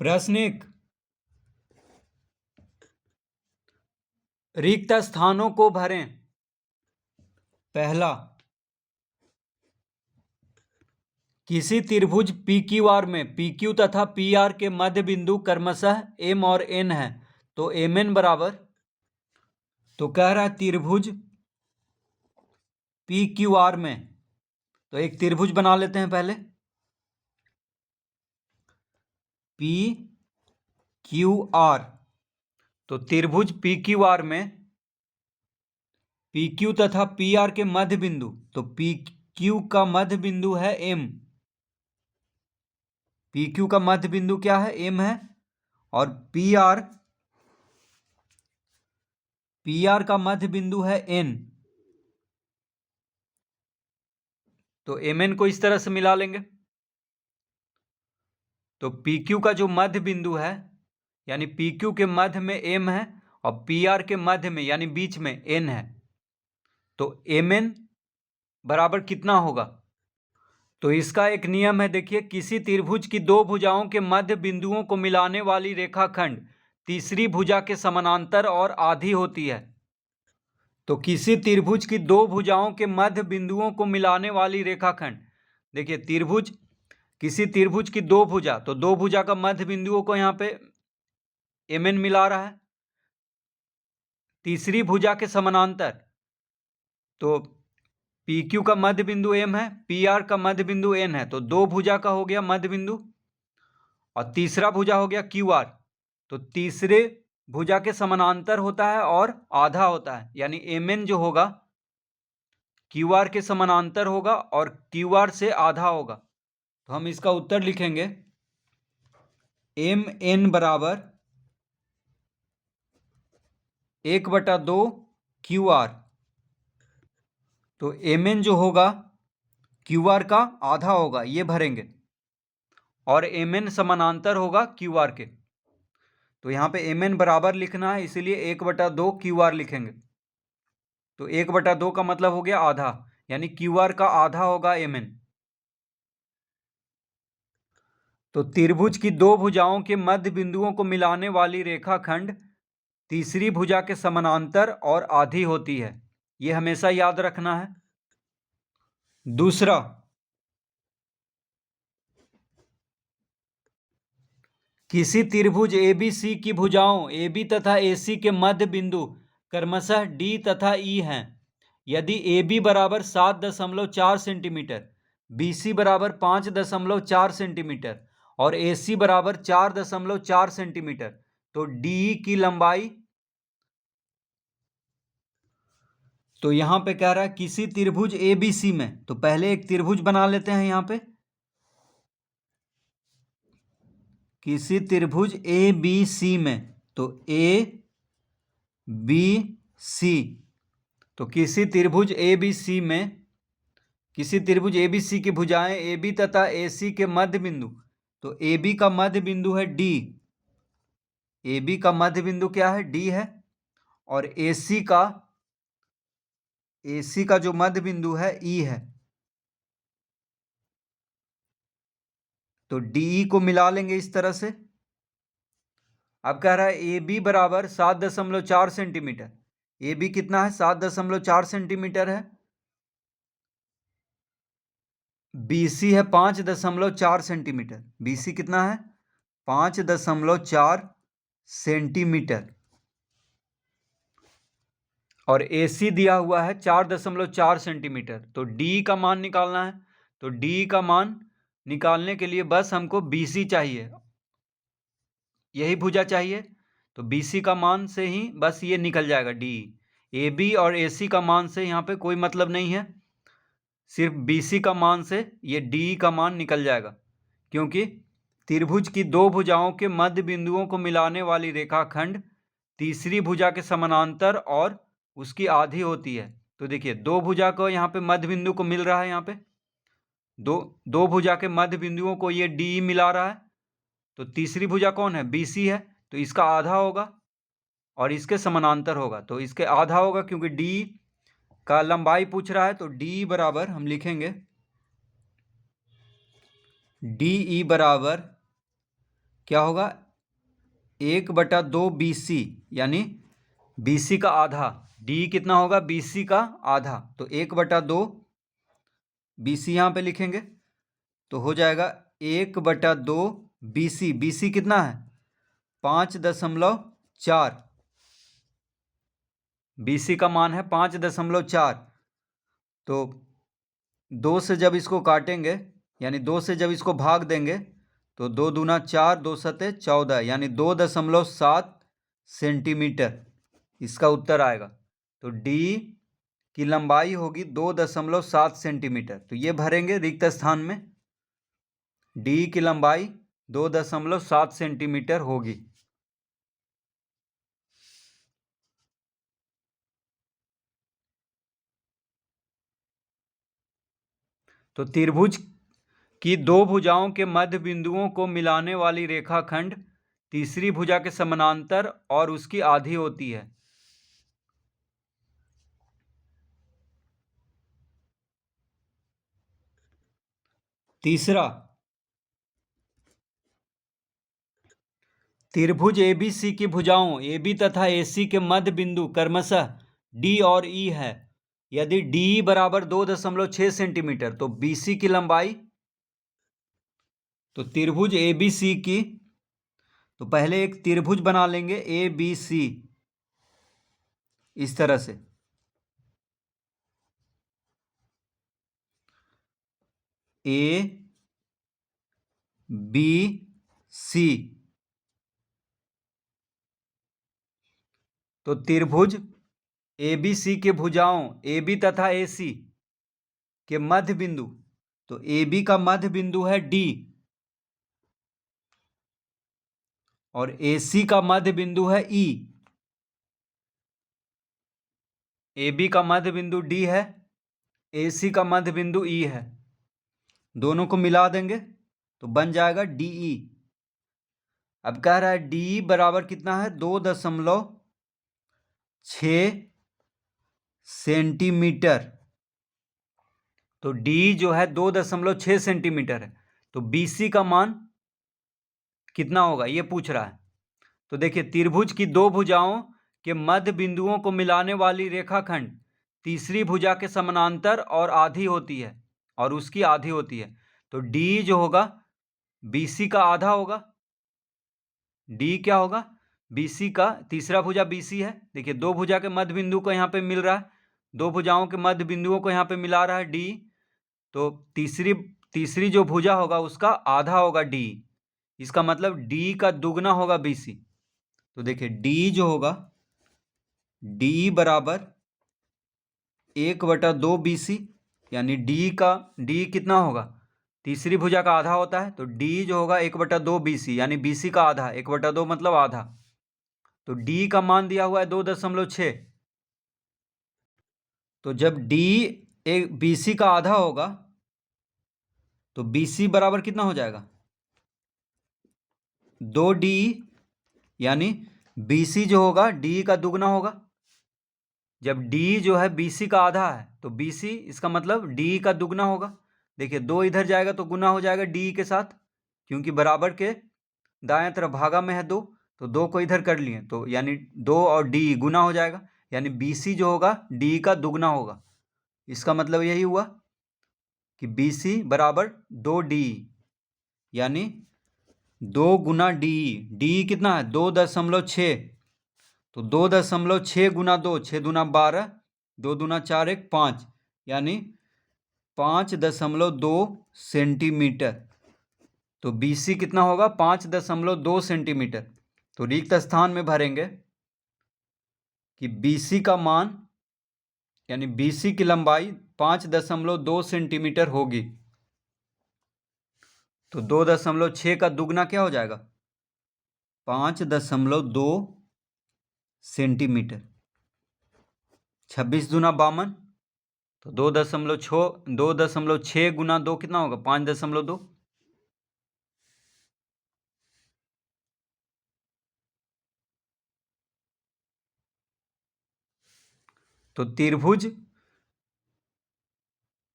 प्रश्न 1, रिक्त स्थानों को भरें। पहला, किसी त्रिभुज PQR में PQ तथा PR के मध्य बिंदु क्रमशः M और N है, तो MN बराबर, तो कह रहा है त्रिभुज PQR में, तो एक त्रिभुज बना लेते हैं पहले। PQR, तो त्रिभुज PQR में PQ तथा PR के मध्य बिंदु, तो PQ का मध्य बिंदु है M। PQ का मध्य बिंदु क्या है? M है। और PR का मध्य बिंदु है N। तो MN को इस तरह से मिला लेंगे। तो PQ का जो मध्य बिंदु है, यानी PQ के मध्य में M है और PR के मध्य में यानी बीच में N है, तो MN बराबर कितना होगा? तो इसका एक नियम है, देखिए, किसी त्रिभुज की दो भुजाओं के मध्य बिंदुओं को मिलाने वाली रेखाखंड तीसरी भुजा के समानांतर और आधी होती है। तो किसी त्रिभुज की दो भुजाओं के मध्य बिंदुओं को मिलाने वाली रेखाखंड, देखिए त्रिभुज, किसी त्रिभुज की दो भुजा, तो दो भुजा का मध्य बिंदुओं को यहाँ पे MN मिला रहा है। तीसरी भुजा के समानांतर, तो PQ का मध्य बिंदु M है, PR का मध्य बिंदु N है, तो दो भुजा का हो गया मध्य बिंदु, और तीसरा भुजा हो गया QR, तो तीसरे भुजा के समानांतर होता है और आधा होता है, यानी MN जो होगा QR के समानांतर होगा और QR से आधा होगा। तो हम इसका उत्तर लिखेंगे MN बराबर 1/2 QR। तो MN जो होगा QR का आधा होगा, ये भरेंगे, और MN समानांतर होगा QR के। तो यहाँ पे MN बराबर लिखना है, इसीलिए 1/2 QR लिखेंगे। तो 1/2 का मतलब हो गया आधा, यानी QR का आधा होगा MN। तो त्रिभुज की दो भुजाओं के मध्य बिंदुओं को मिलाने वाली रेखाखंड तीसरी भुजा के समानांतर और आधी होती है, यह हमेशा याद रखना है। दूसरा, किसी त्रिभुज ABC की भुजाओं AB तथा AC के मध्य बिंदु क्रमशः D तथा E हैं। यदि AB बराबर 7.4 सेंटीमीटर, BC बराबर 5.4 सेंटीमीटर और AC बराबर 4.4 सेंटीमीटर, तो DE की लंबाई, तो यहां पे कह रहा है किसी त्रिभुज ABC में, तो पहले एक त्रिभुज बना लेते हैं यहां पे। किसी त्रिभुज ABC में, तो ABC, तो किसी त्रिभुज ABC में, किसी त्रिभुज ABC की भुजाएं AB तथा AC के मध्य बिंदु, तो AB का मध्य बिंदु है D, AB का मध्य बिंदु क्या है? D है, और AC का जो मध्य बिंदु है E है, तो DE को मिला लेंगे इस तरह से। अब कह रहा है AB बराबर 7.4 सेंटीमीटर, AB कितना है? 7.4 सेंटीमीटर है। BC है 5.4 सेंटीमीटर, BC कितना है? 5.4 सेंटीमीटर, और AC दिया हुआ है 4.4 सेंटीमीटर। तो D का मान निकालना है, तो D का मान निकालने के लिए बस हमको BC चाहिए, यही भुजा चाहिए, तो BC का मान से ही बस ये निकल जाएगा D। AB और AC का मान से यहाँ पे कोई मतलब नहीं है, सिर्फ BC का मान से ये D का मान निकल जाएगा, क्योंकि त्रिभुज की दो भुजाओं के मध्य बिंदुओं को मिलाने वाली रेखाखंड तीसरी भुजा के समानांतर और उसकी आधी होती है। तो देखिए, दो भुजा को यहाँ पे मध्य बिंदु को मिल रहा है, यहाँ पे दो भुजा के मध्य बिंदुओं को ये DE मिला रहा है, तो तीसरी भुजा कौन है? BC है, तो इसका आधा होगा और इसके समानांतर होगा, तो इसके आधा होगा, क्योंकि D का लंबाई पूछ रहा है। तो DE बराबर हम लिखेंगे DE बराबर क्या होगा 1/2 BC, यानी BC का आधा। डी कितना होगा BC का आधा, तो 1/2 BC यहाँ पे लिखेंगे तो हो जाएगा 1/2 BC। BC कितना है 5.4। BC का मान है 5.4। तो 2 से जब इसको काटेंगे, यानी 2 से जब इसको भाग देंगे तो 2 दूना 4, 2 सते 14, यानी 2.7 सेंटीमीटर इसका उत्तर आएगा। तो डी की लंबाई होगी 2.7 सेंटीमीटर। तो ये भरेंगे रिक्त स्थान में, डी की लंबाई 2.7 सेंटीमीटर होगी। तो त्रिभुज की दो भुजाओं के मध्य बिंदुओं को मिलाने वाली रेखाखंड तीसरी भुजा के समानांतर और उसकी आधी होती है। तीसरा, त्रिभुज एबीसी की भुजाओं AB तथा AC के मध्य बिंदु क्रमशः D और E है। यदि D बराबर 2.6 सेंटीमीटर तो BC की लंबाई, तो त्रिभुज ABC की, तो पहले एक त्रिभुज बना लेंगे ABC इस तरह से, ABC। तो त्रिभुज ABC के भुजाओं AB तथा AC के मध्य बिंदु, तो AB का मध्य बिंदु है D और AC का मध्य बिंदु है E। AB का मध्य बिंदु D है, AC का मध्य बिंदु E है। दोनों को मिला देंगे तो बन जाएगा DE। अब कह रहा है D बराबर कितना है 2.6 सेंटीमीटर। तो D जो है 2.6 सेंटीमीटर है, तो BC का मान कितना होगा ये पूछ रहा है। तो देखिए त्रिभुज की दो भुजाओं के मध्य बिंदुओं को मिलाने वाली रेखाखंड तीसरी भुजा के समानांतर और आधी होती है, और उसकी आधी होती है। तो D जो होगा BC का आधा होगा। D क्या होगा BC का, तीसरा भुजा BC है। देखिए दो भुजा के मध्य बिंदु को यहाँ पे मिल रहा है, दो भुजाओं के मध्य बिंदुओं को यहाँ पे मिला रहा है D, तो तीसरी जो भुजा होगा उसका आधा होगा D। इसका मतलब D का दुगना होगा BC। तो देखिए D जो होगा D बराबर 1/2 BC, यानी D कितना होगा, तीसरी भुजा का आधा होता है, तो D जो होगा 1/2 BC, यानी BC का आधा, 1/2 मतलब आधा। तो D का मान दिया हुआ है 2.6। तो जब D एक BC का आधा होगा तो BC बराबर कितना हो जाएगा 2D, यानी BC जो होगा D का दुगना होगा। जब D जो है BC का आधा है तो BC इसका मतलब D का दुगना होगा। देखिए 2 इधर जाएगा तो गुना हो जाएगा D के साथ, क्योंकि बराबर के दाएं तरफ भागा में है 2, तो 2 को इधर कर लिए तो यानी 2 और D गुना हो जाएगा, यानी BC जो होगा D का दुगना होगा। इसका मतलब यही हुआ कि BC बराबर 2D, यानी 2 गुना D। D कितना है 2.6, तो 2.6 गुना 2, 6 दूना 12, 2 दूना 4, 1 5, यानी 5.2 सेंटीमीटर। तो BC कितना होगा 5.2 सेंटीमीटर। तो रिक्त स्थान में भरेंगे कि BC का मान, यानी BC की लंबाई 5.2 सेंटीमीटर होगी। तो 2.6 का दुगना क्या हो जाएगा 5.2 सेंटीमीटर। 26 दूना 52, तो 2.6 गुना 2 कितना होगा 5.2। तो त्रिभुज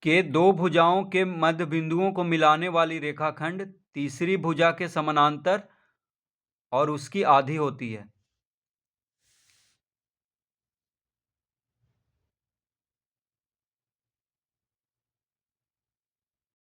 के दो भुजाओं के मध्य बिंदुओं को मिलाने वाली रेखाखंड तीसरी भुजा के समानांतर और उसकी आधी होती है